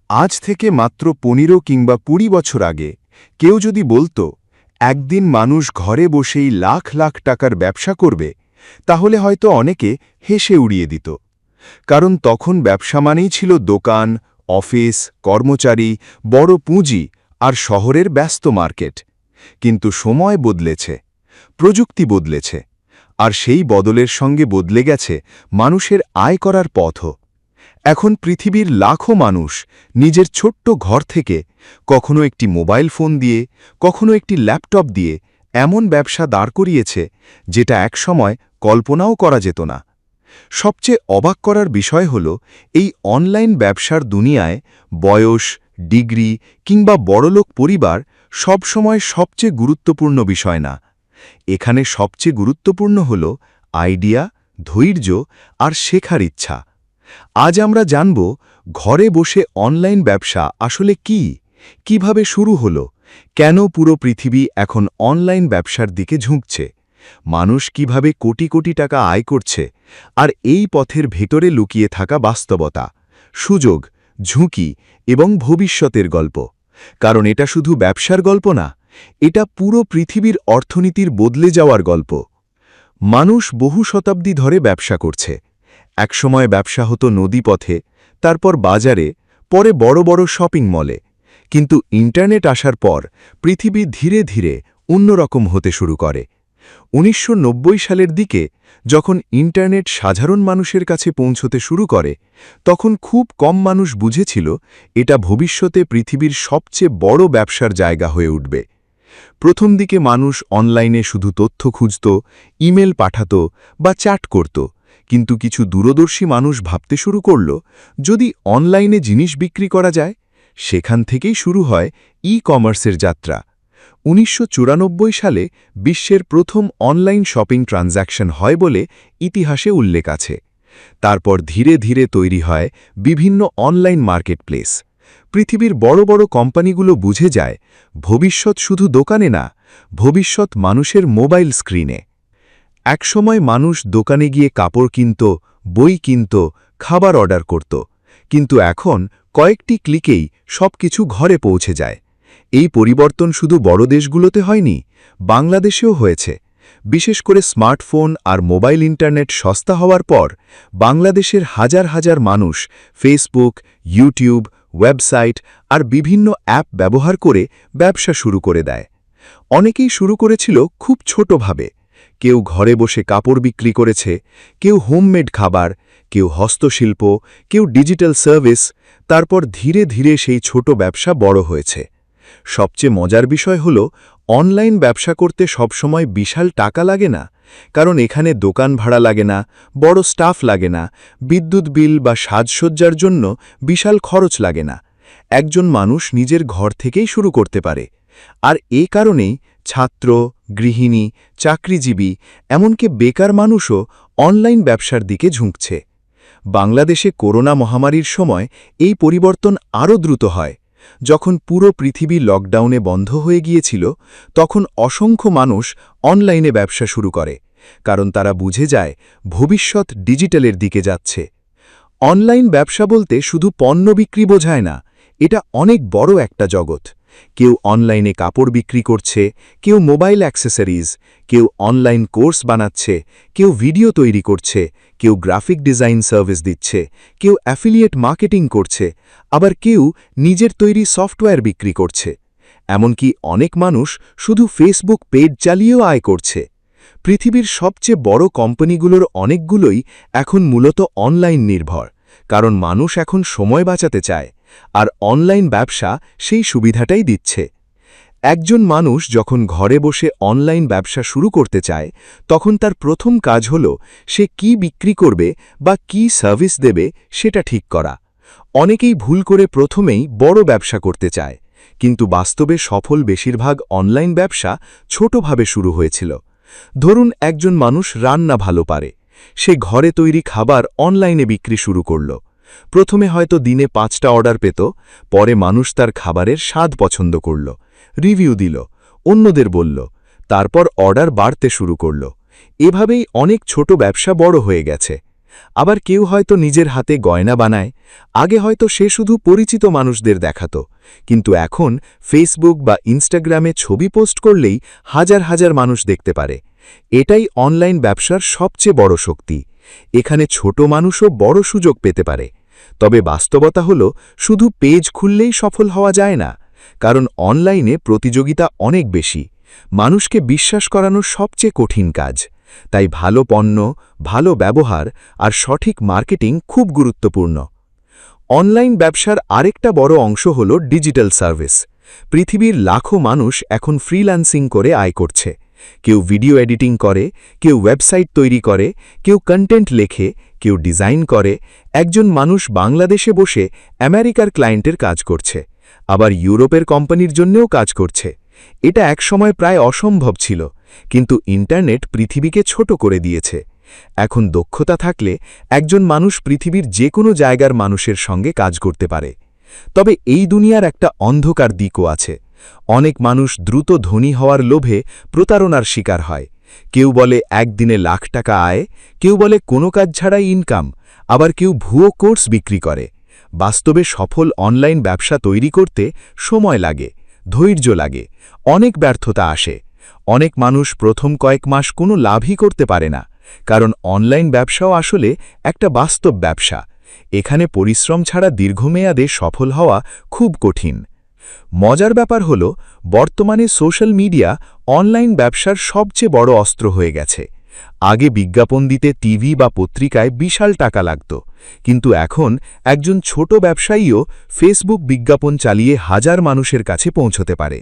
আজ থেকে মাত্র ১৫ কিংবা ২০ বছর আগে কেউ যদি বলতো একদিন মানুষ ঘরে বসেই লাখ লাখ টাকার ব্যবসা করবে, তাহলে হয়তো অনেকে হেসে উড়িয়ে দিত। কারণ তখন ব্যবসা মানেই ছিল দোকান, অফিস, কর্মচারী, বড় পুঁজি আর শহরের ব্যস্ত মার্কেট। কিন্তু সময় বদলেছে, প্রযুক্তি বদলেছে, আর সেই বদলের সঙ্গে বদলে গেছে মানুষের আয় করার পথও। এখন পৃথিবীর লাখো মানুষ নিজের ছোট্ট ঘর থেকে কখনো একটি মোবাইল ফোন দিয়ে, কখনো একটি ল্যাপটপ দিয়ে এমন ব্যবসা দাঁড় করিয়েছে যেটা একসময় কল্পনাও করা যেত না। সবচেয়ে অবাক করার বিষয় হল, এই অনলাইন ব্যবসার দুনিয়ায় বয়স, ডিগ্রি কিংবা বড়লোক পরিবার সবসময় সবচেয়ে গুরুত্বপূর্ণ বিষয় না। এখানে সবচেয়ে গুরুত্বপূর্ণ হল আইডিয়া, ধৈর্য আর শেখার ইচ্ছা। আজ আমরা জানব ঘরে বসে অনলাইন ব্যবসা আসলে কি, কিভাবে শুরু হলো, কেন পুরো পৃথিবী এখন অনলাইন ব্যবসার দিকে ঝুঁকছে, মানুষ কিভাবে কোটি কোটি টাকা আয় করছে, আর এই পথের ভেতরে লুকিয়ে থাকা বাস্তবতা, সুযোগ, ঝুঁকি এবং ভবিষ্যতের গল্প। কারণ এটা শুধু ব্যবসার গল্প না, এটা পুরো পৃথিবীর অর্থনীতির বদলে যাওয়ার গল্প। মানুষ বহু শতাব্দী ধরে ব্যবসা করছে। একসময় ব্যবসা হতো নদীপথে, তারপর বাজারে, পরে বড় বড় শপিং মলে। কিন্তু ইন্টারনেট আসার পর পৃথিবী ধীরে ধীরে অন্যরকম হতে শুরু করে। ১৯৯০ সালের দিকে যখন ইন্টারনেট সাধারণ মানুষের কাছে পৌঁছতে শুরু করে, তখন খুব কম মানুষ বুঝেছিল এটা ভবিষ্যতে পৃথিবীর সবচেয়ে বড় ব্যবসার জায়গা হয়ে উঠবে। প্রথম দিকে মানুষ অনলাইনে শুধু তথ্য খুঁজত, ইমেল পাঠাত বা চ্যাট করত। কিন্তু কিছু দূরদর্শী মানুষ ভাবতে শুরু করল, যদি অনলাইনে জিনিস বিক্রি করা যায়। সেখান থেকেই শুরু হয় ই-কমার্সের যাত্রা। ১৯৯৪ সালে বিশ্বের প্রথম অনলাইন শপিং ট্রানজ্যাকশন হয় বলে ইতিহাসে উল্লেখ আছে। তারপর ধীরে ধীরে তৈরি হয় বিভিন্ন অনলাইন মার্কেটপ্লেস। পৃথিবীর বড় বড় কোম্পানিগুলো বুঝে যায়, ভবিষ্যৎ শুধু দোকানে না, ভবিষ্যৎ মানুষের মোবাইল স্ক্রিনে। একসময় মানুষ দোকানে গিয়ে কাপড় কিনত, বই কিনত, খাবার অর্ডার করত। কিন্তু এখন কয়েকটি ক্লিকেই সবকিছু ঘরে পৌঁছে যায়। এই পরিবর্তন শুধু বড় দেশগুলোতে হয়নি, বাংলাদেশেও হয়েছে। বিশেষ করে স্মার্টফোন আর মোবাইল ইন্টারনেট সস্তা হওয়ার পর বাংলাদেশের হাজার হাজার মানুষ ফেসবুক, ইউটিউব, ওয়েবসাইট আর বিভিন্ন অ্যাপ ব্যবহার করে ব্যবসা শুরু করে দেয়। অনেকেই শুরু করেছিল খুব ছোটভাবে। কেউ ঘরে বসে কাপড় বিক্রি করেছে, কেউ হোমমেড খাবার, কেউ হস্তশিল্প, কেউ ডিজিটাল সার্ভিস। তারপর ধীরে ধীরে সেই ছোট ব্যবসা বড় হয়েছে। সবচেয়ে মজার বিষয় হল, অনলাইন ব্যবসা করতে সবসময় বিশাল টাকা লাগে না। কারণ এখানে দোকান ভাড়া লাগে না, বড় স্টাফ লাগে না, বিদ্যুৎ বিল বা সাজসজ্জার জন্য বিশাল খরচ লাগে না। একজন মানুষ নিজের ঘর থেকেই শুরু করতে পারে। আর এ কারণেই ছাত্র, গৃহিণী, চাকরিজীবী, এমনকি বেকার মানুষও অনলাইন ব্যবসার দিকে ঝুঁকছে। বাংলাদেশে করোনা মহামারীর সময় এই পরিবর্তন আরও দ্রুত হয়। যখন পুরো পৃথিবী লকডাউনে বন্ধ হয়ে গিয়েছিল, তখন অসংখ্য মানুষ অনলাইনে ব্যবসা শুরু করে। কারণ তারা বুঝে যায় ভবিষ্যৎ ডিজিটালের দিকে যাচ্ছে। অনলাইন ব্যবসা বলতে শুধু পণ্য বিক্রি বোঝায় না, এটা অনেক বড় একটা জগৎ। কেউ অনলাইনে কাপড় বিক্রি করছে, কেউ মোবাইল অ্যাক্সেসরিজ, কেউ অনলাইন কোর্স বানাচ্ছে, কেউ ভিডিও তৈরি করছে, কেউ গ্রাফিক ডিজাইন সার্ভিস দিচ্ছে, কেউ অ্যাফিলিয়েট মার্কেটিং করছে, আবার কেউ নিজের তৈরি সফটওয়্যার বিক্রি করছে। এমনকি অনেক মানুষ শুধু ফেসবুক পেজ চালিয়েও আয় করছে। পৃথিবীর সবচেয়ে বড় কোম্পানিগুলোর অনেকগুলোই এখন মূলত অনলাইন নির্ভর, কারণ মানুষ এখন সময় বাঁচাতে চায়। আর অনলাইন ব্যবসা সেই সুবিধাটাই দিচ্ছে। একজন মানুষ যখন ঘরে বসে অনলাইন ব্যবসা শুরু করতে চায়, তখন তার প্রথম কাজ হল সে কি বিক্রি করবে বা কি সার্ভিস দেবে সেটা ঠিক করা। অনেকেই ভুল করে প্রথমেই বড় ব্যবসা করতে চায়, কিন্তু বাস্তবে সফল বেশিরভাগ অনলাইন ব্যবসা ছোটভাবে শুরু হয়েছিল। ধরুন একজন মানুষ রান্না ভালো পারে, সে ঘরে তৈরি খাবার অনলাইনে বিক্রি শুরু করল। প্রথমে হয়তো দিনে ৫টা অর্ডার পেত, পরে মানুষ তার খাবারের স্বাদ পছন্দ করল, রিভিউ দিল, অন্যদের বলল, তারপর অর্ডার বাড়তে শুরু করল। এভাবেই অনেক ছোট ব্যবসা বড় হয়ে গেছে। আবার কেউ হয়তো নিজের হাতে গয়না বানায়। আগে হয়তো সে শুধু পরিচিত মানুষদের দেখাত, কিন্তু এখন ফেসবুক বা ইনস্টাগ্রামে ছবি পোস্ট করলেই হাজার হাজার মানুষ দেখতে পারে। এটাই অনলাইন ব্যবসার সবচেয়ে বড় শক্তি। এখানে ছোট মানুষও বড় সুযোগ পেতে পারে। তবে বাস্তবতা হল, শুধু পেজ খুললেই সফল হওয়া যায় না, কারণ অনলাইনে প্রতিযোগিতা অনেক বেশি। মানুষকে বিশ্বাস করানো সবচেয়ে কঠিন কাজ। তাই ভালো পণ্য, ভালো ব্যবহার আর সঠিক মার্কেটিং খুব গুরুত্বপূর্ণ। অনলাইন ব্যবসার আরেকটা বড় অংশ হল ডিজিটাল সার্ভিস। পৃথিবীর লাখো মানুষ এখন ফ্রিল্যান্সিং করে আয় করছে। কেউ ভিডিও এডিটিং করে, কেউ ওয়েবসাইট তৈরি করে, কেউ কন্টেন্ট লেখে, কেউ ডিজাইন করে। একজন মানুষ বাংলাদেশে বসে আমেরিকার ক্লায়েন্টের কাজ করছে, আবার ইউরোপের কোম্পানির জন্যও কাজ করছে। এটা একসময় প্রায় অসম্ভব ছিল, কিন্তু ইন্টারনেট পৃথিবীকে ছোট করে দিয়েছে। এখন দক্ষতা থাকলে একজন মানুষ পৃথিবীর যে কোনো জায়গার মানুষের সঙ্গে কাজ করতে পারে। তবে এই দুনিয়ার একটা অন্ধকার দিকও আছে। অনেক মানুষ দ্রুত ধনী হওয়ার লোভে প্রতারণার শিকার হয়। কেউ বলে একদিনে লাখ টাকা আয়, কেউ বলে কোনো কাজ ছাড়াই ইনকাম, আবার কেউ ভুয়ো কোর্স বিক্রি করে। বাস্তবে সফল অনলাইন ব্যবসা তৈরি করতে সময় লাগে, ধৈর্য লাগে, অনেক ব্যর্থতা আসে। অনেক মানুষ প্রথম কয়েক মাস কোনো লাভই করতে পারে না, কারণ অনলাইন ব্যবসাও আসলে একটা বাস্তব ব্যবসা। এখানে পরিশ্রম ছাড়া দীর্ঘমেয়াদে সফল হওয়া খুব কঠিন। মজার ব্যাপার হল, বর্তমানে সোশ্যাল মিডিয়া অনলাইন ব্যবসার সবচেয়ে বড় অস্ত্র হয়ে গেছে। আগে বিজ্ঞাপন দিতে টিভি বা পত্রিকায় বিশাল টাকা লাগত, কিন্তু এখন একজন ছোট ব্যবসায়ীও ফেসবুক বিজ্ঞাপন চালিয়ে হাজার মানুষের কাছে পৌঁছতে পারে।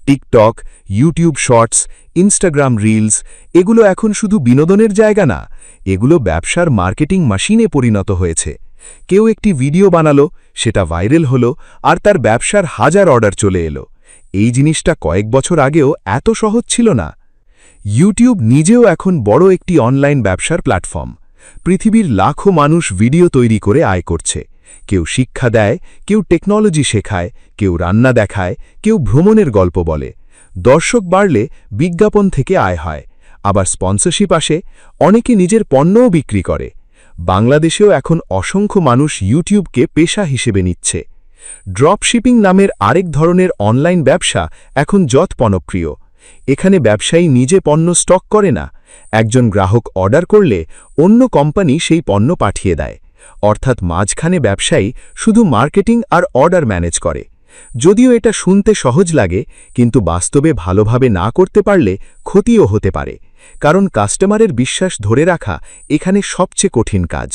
TikTok, YouTube shorts, Instagram reels এগুলো এখন শুধু বিনোদনের জায়গা না, এগুলো ব্যবসার মার্কেটিং মেশিনে পরিণত হয়েছে। কেউ একটি ভিডিও বানালো, সেটা ভাইরাল হলো, আর তার ব্যবসার হাজার অর্ডার চলে এলো। এই জিনিসটা কয়েক বছর আগেও এত সহজ ছিল না। ইউটিউব নিজেও এখন বড় একটি অনলাইন ব্যবসার প্ল্যাটফর্ম। পৃথিবীর লাখো মানুষ ভিডিও তৈরি করে আয় করছে। কেউ শিক্ষা দেয়, কেউ টেকনোলজি শেখায়, কেউ রান্না দেখায়, কেউ ভ্রমণের গল্প বলে। দর্শক বাড়লে বিজ্ঞাপন থেকে আয় হয়, আবার স্পন্সরশিপ আসে, অনেকে নিজের পণ্যও বিক্রি করে। বাংলাদেশেও এখন অসংখ্য মানুষ ইউটিউবকে পেশা হিসেবে নিচ্ছে। ড্রপশিপিং নামের আরেক ধরনের অনলাইন ব্যবসা এখন জনপ্রিয়। এখানে ব্যবসায়ী নিজে পণ্য স্টক করে না, একজন গ্রাহক অর্ডার করলে অন্য কোম্পানি সেই পণ্য পাঠিয়ে দেয়। অর্থাৎ মাঝখানে ব্যবসায়ী শুধু মার্কেটিং আর অর্ডার ম্যানেজ করে। যদিও এটা শুনতে সহজ লাগে, কিন্তু বাস্তবে ভালোভাবে না করতে পারলে ক্ষতিও হতে পারে, কারণ কাস্টমারের বিশ্বাস ধরে রাখা এখানে সবচেয়ে কঠিন কাজ।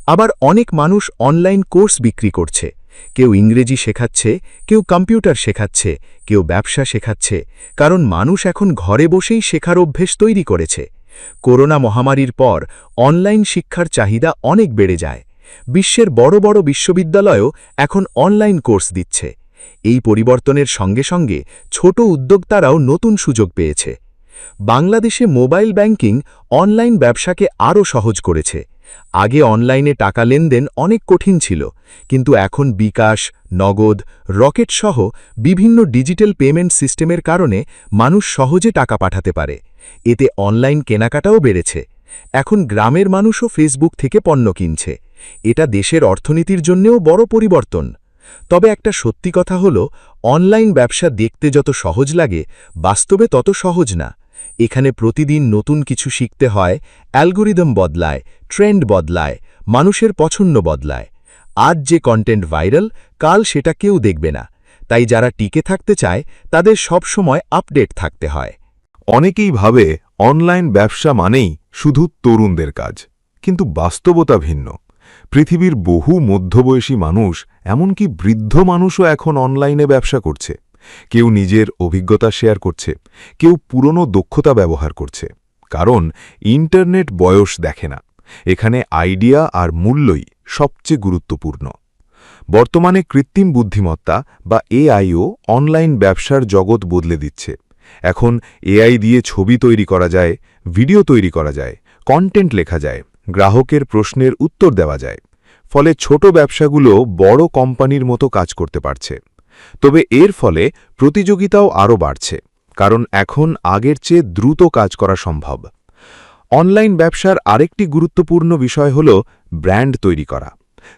আবার অনেক মানুষ অনলাইন কোর্স বিক্রি করছে। কেউ ইংরেজি শেখাচ্ছে, কেউ কম্পিউটার শেখাচ্ছে, কেউ ব্যবসা শেখাচ্ছে, কারণ মানুষ এখন ঘরে বসেই শেখার অভ্যেস তৈরি করেছে। করোনা মহামারীর পর অনলাইন শিক্ষার চাহিদা অনেক বেড়ে যায়। বিশ্বের বড় বড় বিশ্ববিদ্যালয়ও এখন অনলাইন কোর্স দিচ্ছে। এই পরিবর্তনের সঙ্গে সঙ্গে ছোট উদ্যোক্তারাও নতুন সুযোগ পেয়েছে। বাংলাদেশে মোবাইল ব্যাংকিং অনলাইন ব্যবসাকে আরও সহজ করেছে। আগে অনলাইনে টাকা লেনদেন অনেক কঠিন ছিল, কিন্তু এখন বিকাশ, নগদ, রকেট সহ বিভিন্ন ডিজিটাল পেমেন্ট সিস্টেমের কারণে মানুষ সহজে টাকা পাঠাতে পারে। এতে অনলাইন কেনাকাটাও বেড়েছে। এখন গ্রামের মানুষও ফেসবুক থেকে পণ্য কিনছে। এটা দেশের অর্থনীতির জন্যও বড় পরিবর্তন। তবে একটা সত্যি কথা হল, অনলাইন ব্যবসা দেখতে যত সহজ লাগে, বাস্তবে তত সহজ না। এখানে প্রতিদিন নতুন কিছু শিখতে হয়, অ্যালগোরিদম বদলায়, ট্রেন্ড বদলায়, মানুষের পছন্দ বদলায়। আজ যে কন্টেন্ট ভাইরাল, কাল সেটা কেউ দেখবে না। তাই যারা টিকে থাকতে চায়, তাদের সবসময় আপডেট থাকতে হয়। অনেকেই ভাবে অনলাইন ব্যবসা মানেই শুধু তরুণদের কাজ, কিন্তু বাস্তবতা ভিন্ন। পৃথিবীর বহু মধ্যবয়সী মানুষ, এমনকি বৃদ্ধ মানুষও এখন অনলাইনে ব্যবসা করছে। কেউ নিজের অভিজ্ঞতা শেয়ার করছে, কেউ পুরনো দক্ষতা ব্যবহার করছে। কারণ ইন্টারনেট বয়স দেখে না, এখানে আইডিয়া আর মূল্যই সবচেয়ে গুরুত্বপূর্ণ। বর্তমানে কৃত্রিম বুদ্ধিমত্তা বা এআইও অনলাইন ব্যবসার জগৎ বদলে দিচ্ছে। এখন এআই দিয়ে ছবি তৈরি করা যায়, ভিডিও তৈরি করা যায়, কন্টেন্ট লেখা যায়, গ্রাহকের প্রশ্নের উত্তর দেওয়া যায়। ফলে ছোট ব্যবসাগুলো বড় কোম্পানির মতো কাজ করতে পারছে। তবে এর ফলে প্রতিযোগিতাও আরও বাড়ছে, কারণ এখন আগের চেয়ে দ্রুত কাজ করা সম্ভব। অনলাইন ব্যবসার আরেকটি গুরুত্বপূর্ণ বিষয় হল ব্র্যান্ড তৈরি করা,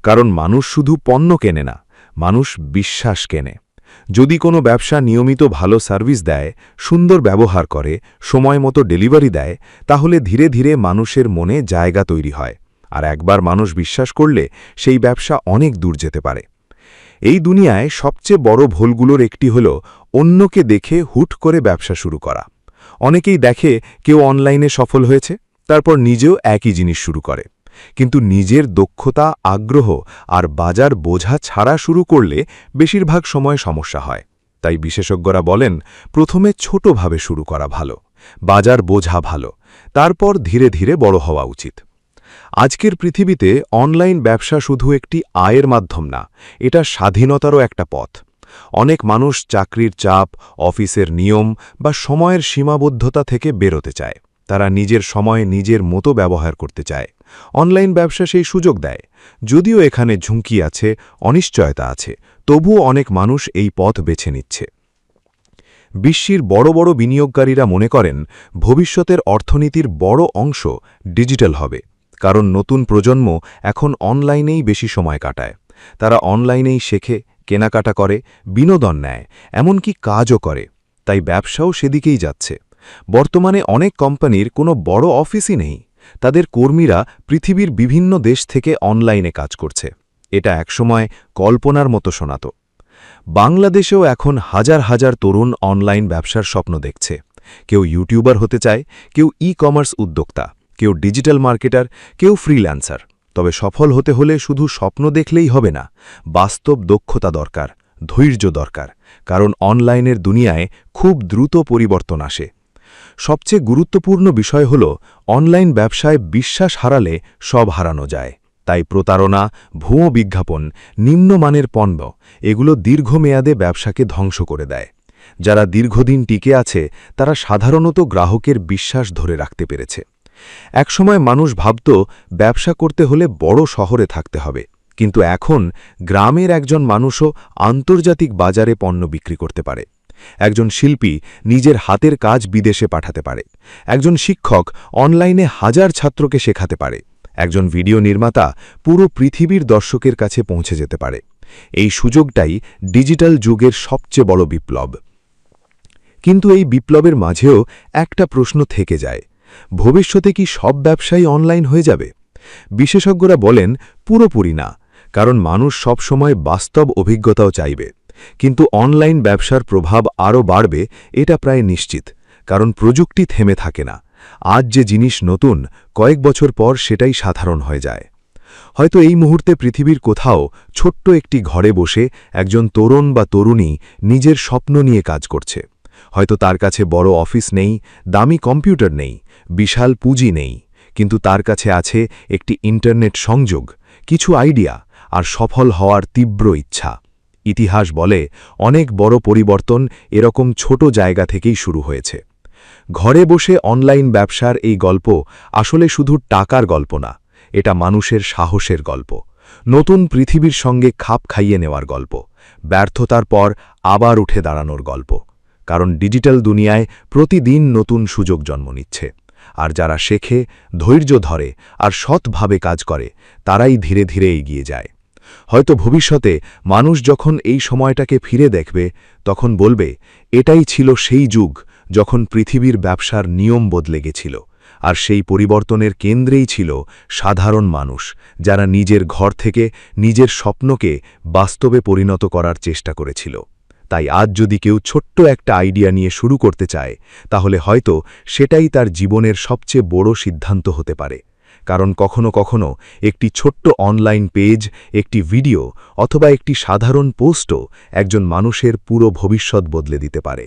কারণ মানুষ শুধু পণ্য কেনে না, মানুষ বিশ্বাস কেনে। যদি কোনো ব্যবসা নিয়মিত ভালো সার্ভিস দেয়, সুন্দর ব্যবহার করে, সময় মতো ডেলিভারি দেয়, তাহলে ধীরে ধীরে মানুষের মনে জায়গা তৈরি হয়, আর একবার মানুষ বিশ্বাস করলে সেই ব্যবসা অনেক দূর যেতে পারে। এই দুনিয়ায় সবচেয়ে বড় ভুলগুলোর একটি হল অন্যকে দেখে হুট করে ব্যবসা শুরু করা। অনেকেই দেখে কেউ অনলাইনে সফল হয়েছে, তারপর নিজেও একই জিনিস শুরু করে, কিন্তু নিজের দক্ষতা, আগ্রহ আর বাজার বোঝা ছাড়া শুরু করলে বেশিরভাগ সময় সমস্যা হয়। তাই বিশেষজ্ঞরা বলেন, প্রথমে ছোটভাবে শুরু করা ভালো, বাজার বোঝা ভালো, তারপর ধীরে ধীরে বড় হওয়া উচিত। আজকের পৃথিবীতে অনলাইন ব্যবসা শুধু একটি আয়ের মাধ্যম না, এটা স্বাধীনতারও একটা পথ। অনেক মানুষ চাকরির চাপ, অফিসের নিয়ম বা সময়ের সীমাবদ্ধতা থেকে বেরোতে চায়। তারা নিজের সময় নিজের মতো ব্যবহার করতে চায়। অনলাইন ব্যবসা সেই সুযোগ দেয়। যদিও এখানে ঝুঁকি আছে, অনিশ্চয়তা আছে, তবুও অনেক মানুষ এই পথ বেছে নিচ্ছে। বিশ্বের বড় বড় বিনিয়োগকারীরা মনে করেন ভবিষ্যতের অর্থনীতির বড় অংশ ডিজিটাল হবে, কারণ নতুন প্রজন্ম এখন অনলাইনেই বেশি সময় কাটায়। তারা অনলাইনেই শেখে, কেনাকাটা করে, বিনোদন নেয়, এমনকি কাজও করে। তাই ব্যবসাও সেদিকেই যাচ্ছে। বর্তমানে অনেক কোম্পানির কোনো বড় অফিসই নেই, তাদের কর্মীরা পৃথিবীর বিভিন্ন দেশ থেকে অনলাইনে কাজ করছে। এটা একসময় কল্পনার মতো শোনাত। বাংলাদেশেও এখন হাজার হাজার তরুণ অনলাইন ব্যবসার স্বপ্ন দেখছে। কেউ ইউটিউবার হতে চায়, কেউ ই-কমার্স উদ্যোক্তা, কেউ ডিজিটাল মার্কেটার, কেউ ফ্রিল্যান্সার। তবে সফল হতে হলে শুধু স্বপ্ন দেখলেই হবে না, বাস্তব দক্ষতা দরকার, ধৈর্য দরকার, কারণ অনলাইনের দুনিয়ায় খুব দ্রুত পরিবর্তন আসে। সবচেয়ে গুরুত্বপূর্ণ বিষয় হল অনলাইন ব্যবসায় বিশ্বাস হারালে সব হারানো যায়। তাই প্রতারণা, ভুয়ো বিজ্ঞাপন, নিম্নমানের পণ্য এগুলো দীর্ঘমেয়াদে ব্যবসাকে ধ্বংস করে দেয়। যারা দীর্ঘদিন টিকে আছে তারা সাধারণত গ্রাহকের বিশ্বাস ধরে রাখতে পেরেছে। একসময় মানুষ ভাবত ব্যবসা করতে হলে বড় শহরে থাকতে হবে, কিন্তু এখন গ্রামের একজন মানুষও আন্তর্জাতিক বাজারে পণ্য বিক্রি করতে পারে। একজন শিল্পী নিজের হাতের কাজ বিদেশে পাঠাতে পারে। একজন শিক্ষক অনলাইনে হাজার ছাত্রকে শেখাতে পারে। একজন ভিডিও নির্মাতা পুরো পৃথিবীর দর্শকের কাছে পৌঁছে যেতে পারে। এই সুযোগটাই ডিজিটাল যুগের সবচেয়ে বড় বিপ্লব। কিন্তু এই বিপ্লবের মাঝেও একটা প্রশ্ন থেকে যায়, ভবিষ্যতে কি সব ব্যবসাই অনলাইন হয়ে যাবে? বিশেষজ্ঞরা বলেন পুরোপুরি না, কারণ মানুষ সব সময় বাস্তব অভিজ্ঞতাও চাইবে। কিন্তু অনলাইন ব্যবসার প্রভাব আরও বাড়বে, এটা প্রায় নিশ্চিত, কারণ প্রযুক্তি থেমে থাকে না। আজ যে জিনিস নতুন, কয়েক বছর পর সেটাই সাধারণ হয়ে যায়। হয়তো এই মুহূর্তে পৃথিবীর কোথাও ছোট্ট একটি ঘরে বসে একজন তরুণ বা তরুণী নিজের স্বপ্ন নিয়ে কাজ করছে। হয়তো তার কাছে বড় অফিস নেই, দামি কম্পিউটার নেই, বিশাল পুঁজি নেই, কিন্তু তার কাছে আছে একটি ইন্টারনেট সংযোগ, কিছু আইডিয়া আর সফল হওয়ার তীব্র ইচ্ছা। ইতিহাস বলে অনেক বড় পরিবর্তন এরকম ছোট জায়গা থেকেই শুরু হয়েছে। ঘরে বসে অনলাইন ব্যবসার এই গল্প আসলে শুধু টাকার গল্প না, এটা মানুষের সাহসের গল্প, নতুন পৃথিবীর সঙ্গে খাপ খাইয়ে নেওয়ার গল্প, ব্যর্থতার পর আবার উঠে দাঁড়ানোর গল্প। কারণ ডিজিটাল দুনিয়ায় প্রতিদিন নতুন সুযোগ জন্ম নিচ্ছে, আর যারা শেখে, ধৈর্য ধরে আর সৎভাবে কাজ করে তারাই ধীরে ধীরে এগিয়ে যায়। হয়তো ভবিষ্যতে মানুষ যখন এই সময়টাকে ফিরে দেখবে, তখন বলবে এটাই ছিল সেই যুগ যখন পৃথিবীর ব্যবসার নিয়ম বদলে গেছিল, আর সেই পরিবর্তনের কেন্দ্রেই ছিল সাধারণ মানুষ, যারা নিজের ঘর থেকে নিজের স্বপ্নকে বাস্তবে পরিণত করার চেষ্টা করেছিল। তাই আজ যদি কেউ ছোট্ট একটা আইডিয়া নিয়ে শুরু করতে চায়, তাহলে হয়তো সেটাই তার জীবনের সবচেয়ে বড় সিদ্ধান্ত হতে পারে। কারণ কখনো কখনো একটি ছোট্ট অনলাইন পেজ, একটি ভিডিও অথবা একটি সাধারণ পোস্টও একজন মানুষের পুরো ভবিষ্যৎ বদলে দিতে পারে।